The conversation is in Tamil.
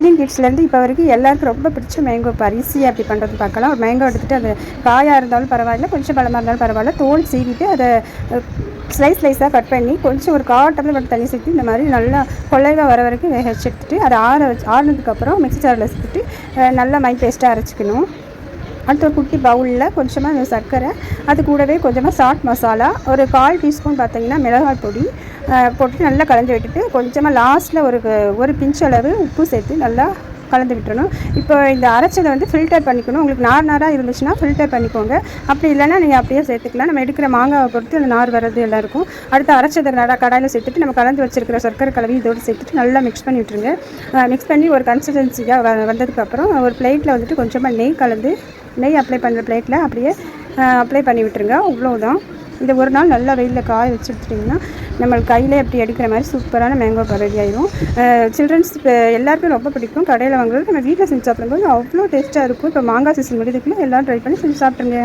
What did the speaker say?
இந்தியன் கிட்ஸ்லேருந்து இப்போ வரைக்கும் எல்லாருக்கும் ரொம்ப பிடிச்ச மேங்கோ பார் ஈஸியாக எப்படி பண்ணுறது பார்க்கலாம். ஒரு மேங்கோ எடுத்துகிட்டு அது காயாக இருந்தாலும் பரவாயில்ல, கொஞ்சம் பழமாக இருந்தாலும் பரவாயில்ல, தோல் சீவிட்டு அதை ஸ்லைஸாக கட் பண்ணி கொஞ்சம் ஒரு 1/4 டம்ளர் மட்டும் தண்ணி சேர்த்து இந்த மாதிரி நல்லா கொள்ளைவாக வர வரைக்கும் வேக வச்சு எடுத்துகிட்டு அதை ஆறுனதுக்கப்புறம் மிக்ஸி ஜாரில் சேர்த்துட்டு நல்லா மை பேஸ்ட்டாக அரைச்சிக்கணும். அடுத்து ஒரு குட்டி பவுலில் கொஞ்சமாக சர்க்கரை, அது கூடவே கொஞ்சமாக சாட் மசாலா, ஒரு 1/4 டீஸ்பூன் பார்த்திங்கன்னா மிளகாய் பொடி போட்டு நல்லா கலந்து விட்டுட்டு கொஞ்சமாக லாஸ்ட்டில் ஒரு பிஞ்ச் அளவு உப்பு சேர்த்து நல்லா கலந்து விட்டுறணும். இப்போ இந்த அரைச்சதை வந்து ஃபில்டர் பண்ணிக்கணும். உங்களுக்கு நாராக இருந்துச்சுன்னா ஃபில்டர் பண்ணிக்கோங்க. அப்படி இல்லைன்னா நீங்கள் அப்படியே சேர்த்துக்கலாம். நம்ம எடுக்கிற மாங்காவை பொறுத்து அந்த நார் வர்றது எல்லாம் இருக்கும். அடுத்து அரைச்சதை கடாயில் சேர்த்துட்டு நம்ம கலந்து வச்சுருக்கிற சர்க்கரை கலவி இதோடு சேர்த்துட்டு நல்லா மிக்ஸ் பண்ணி விட்டுருங்க. மிக்ஸ் பண்ணி ஒரு கன்சிஸ்டன்சியாக வந்ததுக்கப்புறம் ஒரு பிளேட்டில் வந்துட்டு கொஞ்சமாக நெய் அப்ளை பண்ணுற பிளேட்டில் அப்படியே அப்ளை பண்ணி விட்டுருங்க. அவ்வளோதான். இதை ஒரு நாள் நல்லா வெயிலில் காய வச்சு எடுத்துட்டிங்கன்னா நம்மளுக்கு கையிலே எப்படி எடுக்கிற மாதிரி சூப்பரான மேங்கோ பார் ரெடி ஆயிடும். சில்ட்ரன்ஸ்க்கு எல்லாருக்கும் ரொம்ப பிடிக்கும். கடையில் வாங்குறது நம்ம வீட்டில் செஞ்சு சாப்பிடும்போது அவ்வளோ டேஸ்ட்டாக இருக்கும். இப்போ மாங்காய் சீசன் முடிதுக்குள்ளே எல்லோரும் ட்ரை பண்ணி செஞ்சு சாப்பிட்ருங்க.